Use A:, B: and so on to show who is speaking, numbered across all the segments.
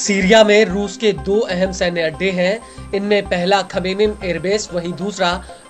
A: Syria में रूस के दो अहम सैन्य अड्डे हैं। इनमें पहला खमेनिम एयरबेस, वहीं दूसरा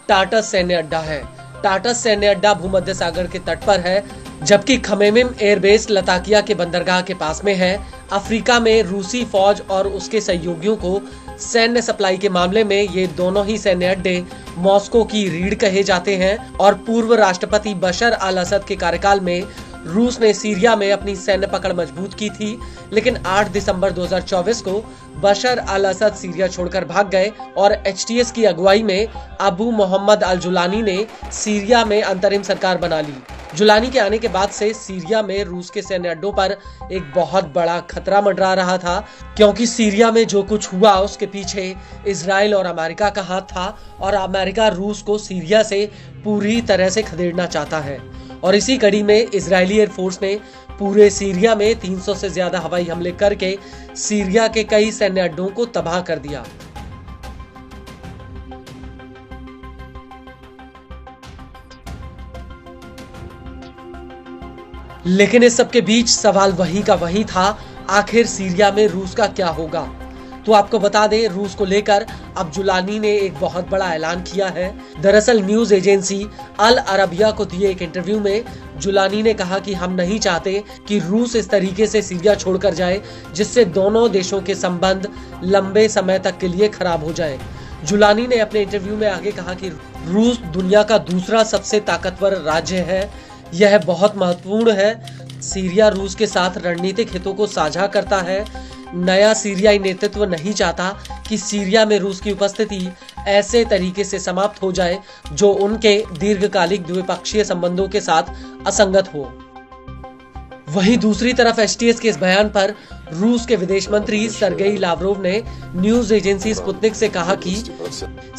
A: टाटस सैन्य अड्डा है। टाटस सैन्य अड्डा भूमध्य सागर के तट पर है, जबकि खमेनिम एयरबेस लताकिया के बंदरगाह के पास में है। अफ्रीका में रूसी फौज और उसके सहयोगियों को सैन्य सप्लाई के मामले में ये दोनों ही सैन्य अड्डे मॉस्को की रीढ़ कहे जाते हैं और पूर्व राष्ट्रपति बशर अल असद के कार्यकाल में रूस ने सीरिया में अपनी सैन्य पकड़ मजबूत की थी, लेकिन 8 दिसंबर 2024 को बशर अल असद सीरिया छोड़कर भाग गए और एचटीएस की अगुवाई में अबू मोहम्मद अल जुलानी ने सीरिया में अंतरिम सरकार बना ली। जुलानी के आने के बाद से सीरिया में रूस के सैन्य अड्डों पर एक बहुत बड़ा खतरा मंडरा रहा था, क्योंकि सीरिया में जो कुछ हुआ उसके पीछे इजराइल और अमेरिका का हाथ था और अमेरिका रूस को सीरिया से पूरी तरह से खदेड़ना चाहता है। और इसी कड़ी में इजरायली एयरफोर्स ने पूरे सीरिया में 300 से ज्यादा हवाई हमले करके सीरिया के कई सैन्य अड्डों को तबाह कर दिया। लेकिन इस सब के बीच सवाल वही का वही था, आखिर सीरिया में रूस का क्या होगा। तो आपको बता दें, रूस को लेकर अब जुलानी ने एक बहुत बड़ा ऐलान किया है। दरअसल न्यूज एजेंसी अल अरबिया को दिए एक इंटरव्यू में जुलानी ने कहा कि हम नहीं चाहते कि रूस इस तरीके से सीरिया छोड़कर जाए जिससे दोनों देशों के संबंध लंबे समय तक के लिए खराब हो जाए। जुलानी ने अपने इंटरव्यू में आगे कहा कि रूस दुनिया का दूसरा सबसे ताकतवर राज्य है, यह बहुत महत्वपूर्ण है। सीरिया रूस के साथ रणनीतिक हितों को साझा करता है। नया सीरियाई नेतृत्व नहीं चाहता कि सीरिया में रूस की उपस्थिति ऐसे तरीके से समाप्त हो जाए जो उनके दीर्घकालिक द्विपक्षीय संबंधों के साथ असंगत हो। वहीं दूसरी तरफ एचटीएस के इस बयान पर रूस के विदेश मंत्री सरगेई लावरोव ने न्यूज एजेंसी स्पुतनिक से कहा कि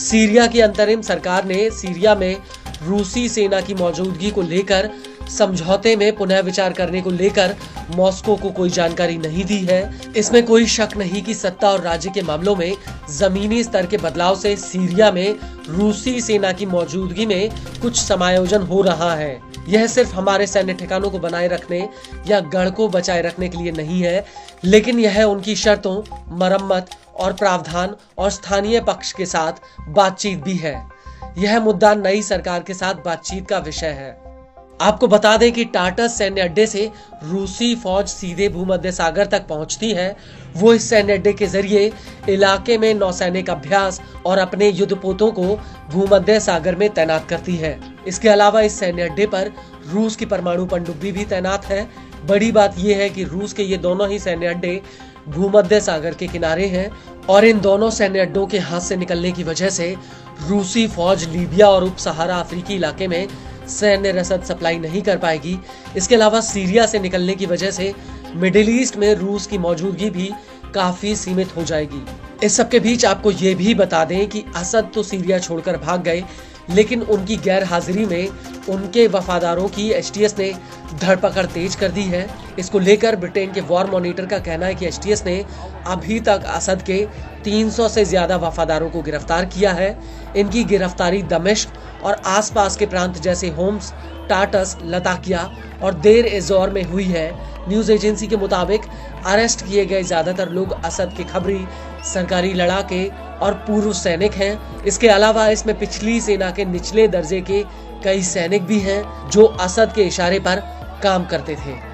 A: सीरिया की अंतरिम सरकार ने सीरिया में रूसी सेना की मौजूदगी को लेकर समझौते में पुनः विचार करने को लेकर मॉस्को को कोई जानकारी नहीं दी है। इसमें कोई शक नहीं कि सत्ता और राज्य के मामलों में जमीनी स्तर के बदलाव से सीरिया में रूसी सेना की मौजूदगी में कुछ समायोजन हो रहा है। यह सिर्फ हमारे सैन्य ठिकानों को बनाए रखने या गढ़ को बचाए रखने के लिए नहीं है, लेकिन यह उनकी शर्तों, मरम्मत और प्रावधान और स्थानीय पक्ष के साथ बातचीत भी है। यह मुद्दा नई सरकार के साथ बातचीत का विषय है। आपको बता दें कि टाटस सैन्य अड्डे से रूसी फौज सीधे भूमध्य सागर तक पहुंचती है। वो इस सैन्य अड्डे के जरिए इलाके में नौसैनिक अभ्यास और अपने युद्धपोतों को भूमध्य सागर में तैनात करती है। इसके अलावा इस सैन्य अड्डे पर रूस की परमाणु पनडुब्बी भी तैनात है। बड़ी बात यह है कि रूस के ये दोनों ही सैन्य अड्डे भूमध्य सागर के किनारे हैं और इन दोनों सैन्य अड्डों के हाथ से निकलने की वजह से रूसी फौज लीबिया और उप सहारा अफ्रीकी इलाके में सैन्य रसद सप्लाई नहीं कर पाएगी। इसके अलावा सीरिया से निकलने की वजह से मिडिल ईस्ट में रूस की मौजूदगी भी काफी सीमित हो जाएगी। इस सब के बीच आपको ये भी बता दें कि असद तो सीरिया छोड़कर भाग गए, लेकिन उनकी गैर हाजिरी में उनके वफादारों की एचटीएस ने धरपकड़ तेज कर दी है। इसको लेकर ब्रिटेन के वॉर मॉनिटर का कहना है कि एचटीएस ने अभी तक असद के 300 से ज्यादा वफादारों को गिरफ्तार किया है। इनकी गिरफ्तारी दमिश्क और आसपास के प्रांत जैसे होम्स, टाटस, लताकिया और देर एज़ोर में हुई है। न्यूज एजेंसी के मुताबिक अरेस्ट किए गए ज्यादातर लोग असद के खबरी, सरकारी लड़ाके और पूर्व सैनिक हैं। इसके अलावा इसमें पिछली सेना के निचले दर्जे के कई सैनिक भी हैं जो असद के इशारे पर काम करते थे।